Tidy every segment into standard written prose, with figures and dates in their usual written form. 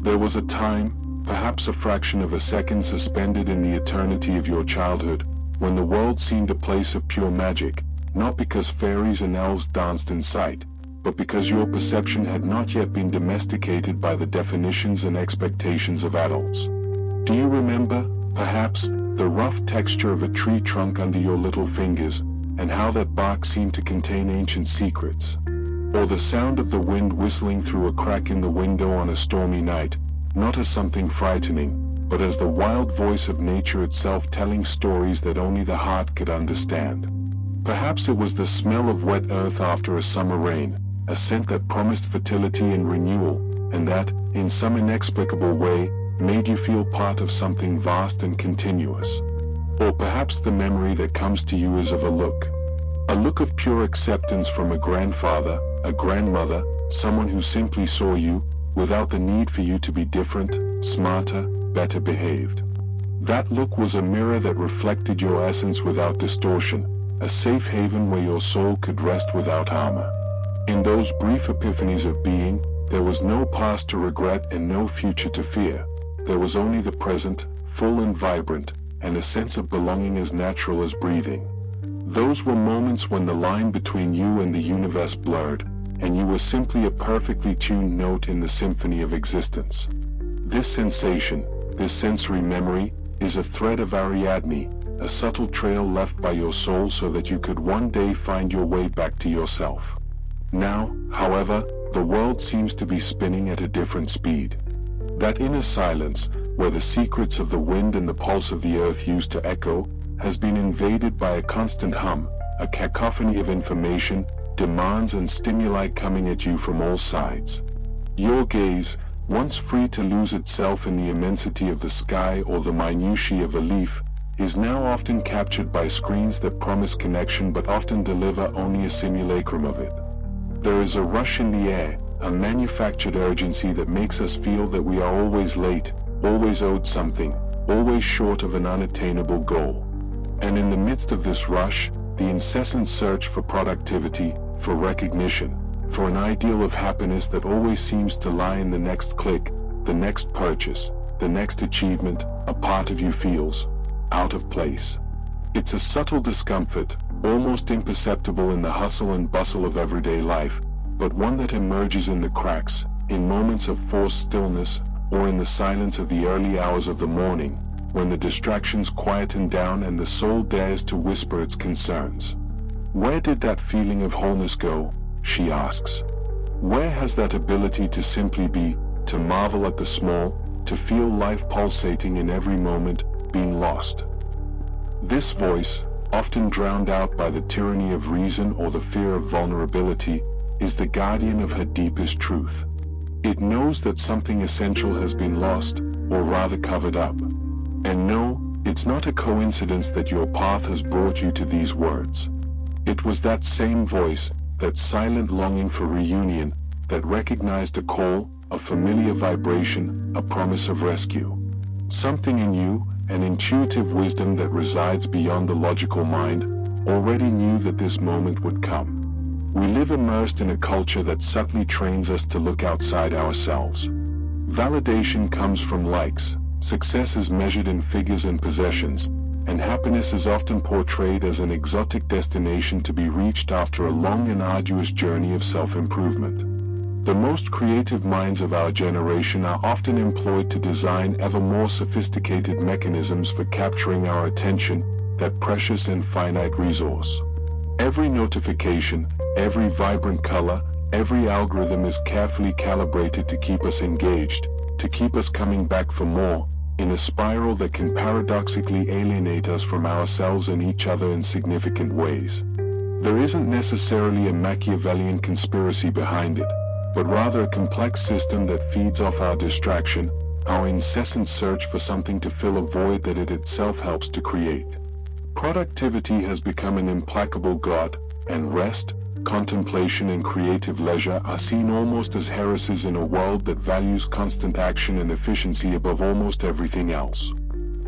There was a time, perhaps a fraction of a second suspended in the eternity of your childhood, when the world seemed a place of pure magic, not because fairies and elves danced in sight, but because your perception had not yet been domesticated by the definitions and expectations of adults. Do you remember, perhaps, the rough texture of a tree trunk under your little fingers, and how that bark seemed to contain ancient secrets? Or the sound of the wind whistling through a crack in the window on a stormy night, not as something frightening, but as the wild voice of nature itself telling stories that only the heart could understand. Perhaps it was the smell of wet earth after a summer rain, a scent that promised fertility and renewal, and that, in some inexplicable way, made you feel part of something vast and continuous. Or perhaps the memory that comes to you is of a look of pure acceptance from a grandfather, a grandmother, someone who simply saw you, without the need for you to be different, smarter, better behaved. That look was a mirror that reflected your essence without distortion, a safe haven where your soul could rest without armor. In those brief epiphanies of being, there was no past to regret and no future to fear. There was only the present, full and vibrant, and a sense of belonging as natural as breathing. Those were moments when the line between you and the universe blurred, and you were simply a perfectly tuned note in the symphony of existence. This sensation, this sensory memory, is a thread of Ariadne, a subtle trail left by your soul so that you could one day find your way back to yourself. Now, however, the world seems to be spinning at a different speed. That inner silence, where the secrets of the wind and the pulse of the earth used to echo, has been invaded by a constant hum, a cacophony of information, demands and stimuli coming at you from all sides. Your gaze, once free to lose itself in the immensity of the sky or the minutiae of a leaf, is now often captured by screens that promise connection but often deliver only a simulacrum of it. There is a rush in the air, a manufactured urgency that makes us feel that we are always late, always owed something, always short of an unattainable goal. And in the midst of this rush, the incessant search for productivity, for recognition, for an ideal of happiness that always seems to lie in the next click, the next purchase, the next achievement, a part of you feels out of place. It's a subtle discomfort, almost imperceptible in the hustle and bustle of everyday life, but one that emerges in the cracks, in moments of forced stillness, or in the silence of the early hours of the morning, when the distractions quieten down and the soul dares to whisper its concerns. Where did that feeling of wholeness go? She asks. Where has that ability to simply be, to marvel at the small, to feel life pulsating in every moment, been lost? This voice, often drowned out by the tyranny of reason or the fear of vulnerability, is the guardian of her deepest truth. It knows that something essential has been lost, or rather covered up. And no, it's not a coincidence that your path has brought you to these words. It was that same voice, that silent longing for reunion, that recognized a call, a familiar vibration, a promise of rescue. Something in you, an intuitive wisdom that resides beyond the logical mind, already knew that this moment would come. We live immersed in a culture that subtly trains us to look outside ourselves. Validation comes from likes, success is measured in figures and possessions, and happiness is often portrayed as an exotic destination to be reached after a long and arduous journey of self-improvement. The most creative minds of our generation are often employed to design ever more sophisticated mechanisms for capturing our attention, that precious and finite resource. Every notification, every vibrant color, every algorithm is carefully calibrated to keep us engaged, to keep us coming back for more, in a spiral that can paradoxically alienate us from ourselves and each other in significant ways. There isn't necessarily a Machiavellian conspiracy behind it, but rather a complex system that feeds off our distraction, our incessant search for something to fill a void that it itself helps to create. Productivity has become an implacable god, and rest, contemplation and creative leisure are seen almost as heresies in a world that values constant action and efficiency above almost everything else.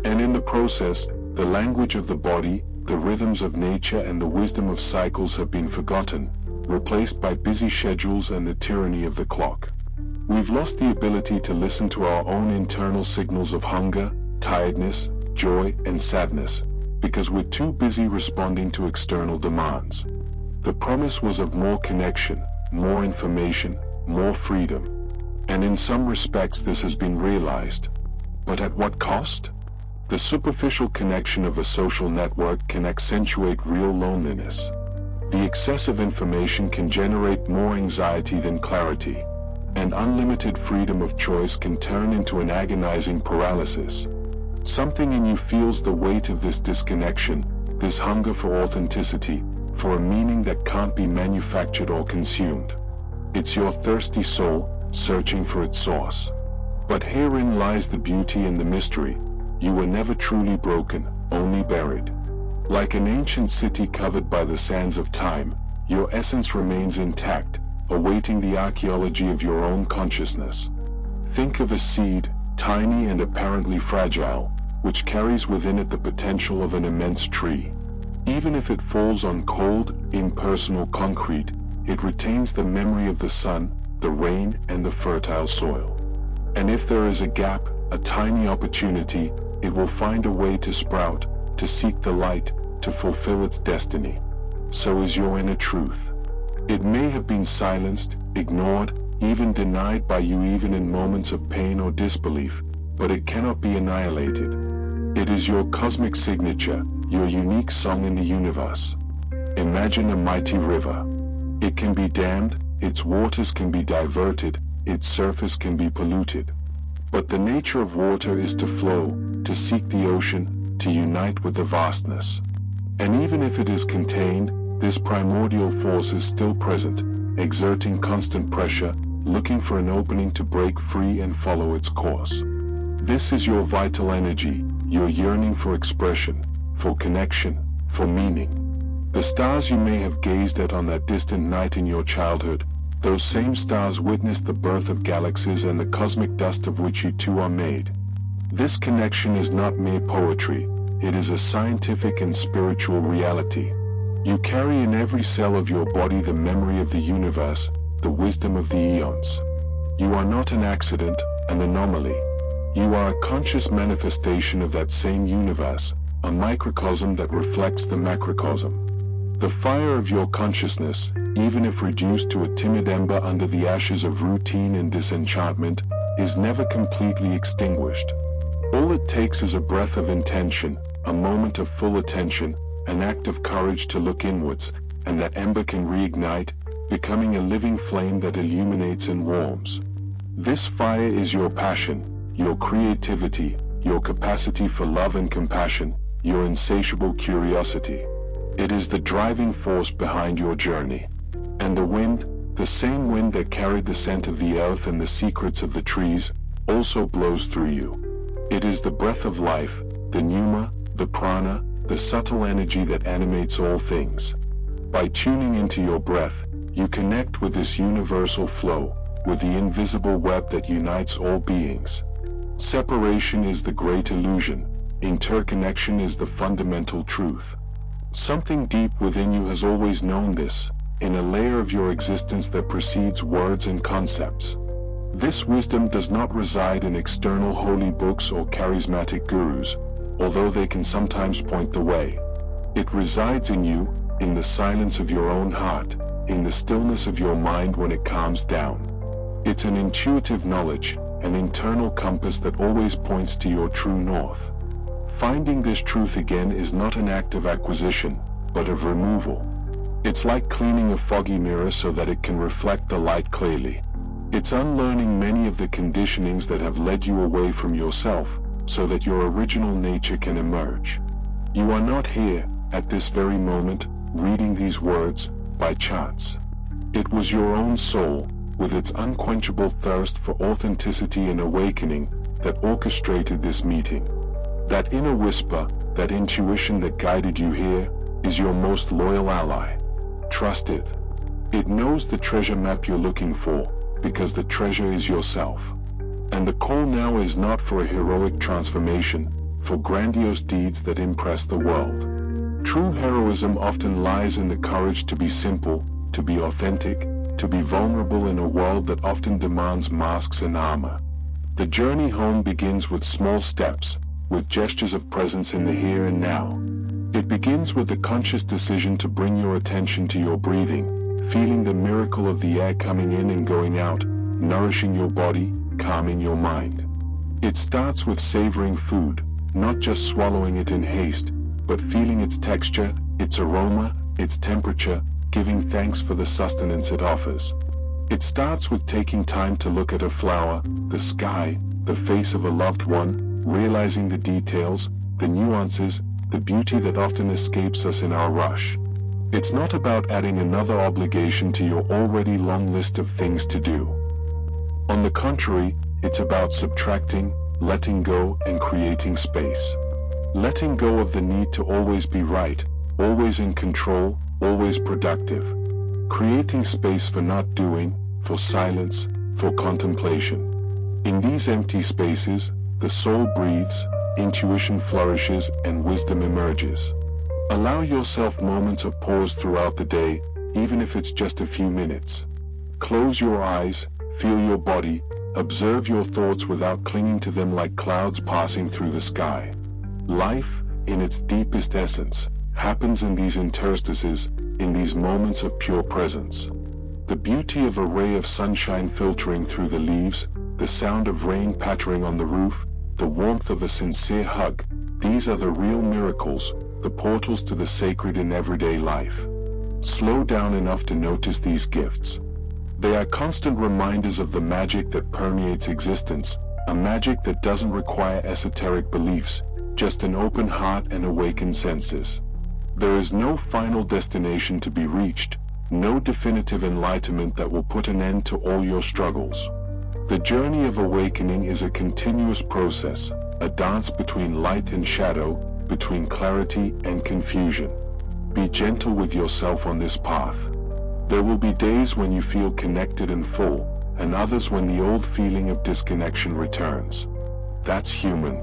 And in the process, the language of the body, the rhythms of nature and the wisdom of cycles have been forgotten, replaced by busy schedules and the tyranny of the clock. We've lost the ability to listen to our own internal signals of hunger, tiredness, joy, and sadness, because we're too busy responding to external demands. The promise was of more connection, more information, more freedom. And in some respects this has been realized. But at what cost? The superficial connection of a social network can accentuate real loneliness. The excessive information can generate more anxiety than clarity, and unlimited freedom of choice can turn into an agonizing paralysis. Something in you feels the weight of this disconnection, this hunger for authenticity, for a meaning that can't be manufactured or consumed. It's your thirsty soul, searching for its source. But herein lies the beauty and the mystery. You were never truly broken, only buried. Like an ancient city covered by the sands of time, your essence remains intact, awaiting the archaeology of your own consciousness. Think of a seed, tiny and apparently fragile, which carries within it the potential of an immense tree. Even if it falls on cold, impersonal concrete, it retains the memory of the sun, the rain, and the fertile soil. And if there is a gap, a tiny opportunity, it will find a way to sprout, to seek the light, to fulfill its destiny. So is your inner truth. It may have been silenced, ignored, even denied by you even in moments of pain or disbelief, but it cannot be annihilated. It is your cosmic signature, your unique song in the universe. Imagine a mighty river. It can be dammed, its waters can be diverted, its surface can be polluted. But the nature of water is to flow, to seek the ocean, to unite with the vastness. And even if it is contained, this primordial force is still present, exerting constant pressure, looking for an opening to break free and follow its course. This is your vital energy, your yearning for expression, for connection, for meaning. The stars you may have gazed at on that distant night in your childhood, those same stars witnessed the birth of galaxies and the cosmic dust of which you two are made. This connection is not mere poetry, it is a scientific and spiritual reality. You carry in every cell of your body the memory of the universe, the wisdom of the eons. You are not an accident, an anomaly. You are a conscious manifestation of that same universe, a microcosm that reflects the macrocosm. The fire of your consciousness, even if reduced to a timid ember under the ashes of routine and disenchantment, is never completely extinguished. All it takes is a breath of intention, a moment of full attention, an act of courage to look inwards, and that ember can reignite, becoming a living flame that illuminates and warms. This fire is your passion, your creativity, your capacity for love and compassion, your insatiable curiosity. It is the driving force behind your journey. And the wind, the same wind that carried the scent of the earth and the secrets of the trees, also blows through you. It is the breath of life, the pneuma, the prana, the subtle energy that animates all things. By tuning into your breath, you connect with this universal flow, with the invisible web that unites all beings. Separation is the great illusion, interconnection is the fundamental truth. Something deep within you has always known this, in a layer of your existence that precedes words and concepts. This wisdom does not reside in external holy books or charismatic gurus, although they can sometimes point the way. It resides in you, in the silence of your own heart, in the stillness of your mind when it calms down. It's an intuitive knowledge, an internal compass that always points to your true north. Finding this truth again is not an act of acquisition, but of removal. It's like cleaning a foggy mirror so that it can reflect the light clearly. It's unlearning many of the conditionings that have led you away from yourself, so that your original nature can emerge. You are not here, at this very moment, reading these words, by chance. It was your own soul, with its unquenchable thirst for authenticity and awakening, that orchestrated this meeting. That inner whisper, that intuition that guided you here, is your most loyal ally. Trust it. It knows the treasure map you're looking for, because the treasure is yourself. And the call now is not for a heroic transformation, for grandiose deeds that impress the world. True heroism often lies in the courage to be simple, to be authentic, to be vulnerable in a world that often demands masks and armor. The journey home begins with small steps, with gestures of presence in the here and now. It begins with the conscious decision to bring your attention to your breathing, feeling the miracle of the air coming in and going out, nourishing your body, calming your mind. It starts with savoring food, not just swallowing it in haste, but feeling its texture, its aroma, its temperature, giving thanks for the sustenance it offers. It starts with taking time to look at a flower, the sky, the face of a loved one, realizing the details, the nuances, the beauty that often escapes us in our rush. It's not about adding another obligation to your already long list of things to do. On the contrary, it's about subtracting, letting go, and creating space. Letting go of the need to always be right, always in control, always productive. Creating space for not doing, for silence, for contemplation. In these empty spaces, the soul breathes, intuition flourishes, and wisdom emerges. Allow yourself moments of pause throughout the day, even if it's just a few minutes. Close your eyes, feel your body, observe your thoughts without clinging to them like clouds passing through the sky. Life, in its deepest essence, happens in these interstices, in these moments of pure presence. The beauty of a ray of sunshine filtering through the leaves, the sound of rain pattering on the roof, the warmth of a sincere hug, these are the real miracles, the portals to the sacred in everyday life. Slow down enough to notice these gifts. They are constant reminders of the magic that permeates existence, a magic that doesn't require esoteric beliefs, just an open heart and awakened senses. There is no final destination to be reached, no definitive enlightenment that will put an end to all your struggles. The journey of awakening is a continuous process, a dance between light and shadow, between clarity and confusion. Be gentle with yourself on this path. There will be days when you feel connected and full, and others when the old feeling of disconnection returns. That's human.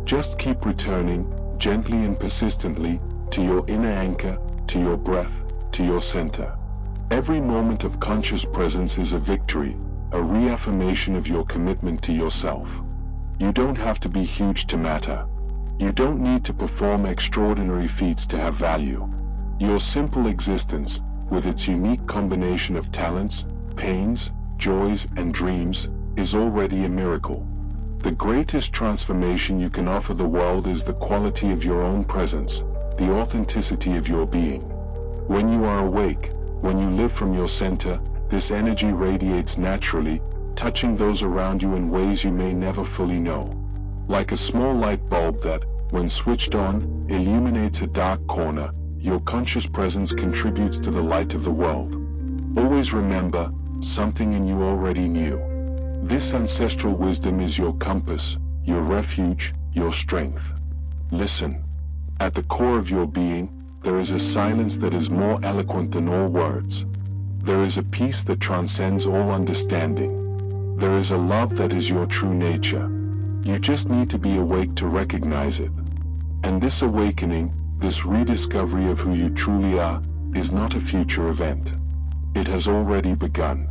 Just keep returning, gently and persistently, to your inner anchor, to your breath, to your center. Every moment of conscious presence is a victory, a reaffirmation of your commitment to yourself. You don't have to be huge to matter. You don't need to perform extraordinary feats to have value. Your simple existence, with its unique combination of talents, pains, joys, and dreams, is already a miracle. The greatest transformation you can offer the world is the quality of your own presence, the authenticity of your being. When you are awake, when you live from your center, this energy radiates naturally, touching those around you in ways you may never fully know. Like a small light bulb that, when switched on, illuminates a dark corner, your conscious presence contributes to the light of the world. Always remember, something in you already knew. This ancestral wisdom is your compass, your refuge, your strength. Listen. At the core of your being, there is a silence that is more eloquent than all words. There is a peace that transcends all understanding. There is a love that is your true nature. You just need to be awake to recognize it. And this awakening, this rediscovery of who you truly are, is not a future event. It has already begun.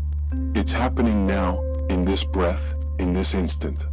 It's happening now, in this breath, in this instant.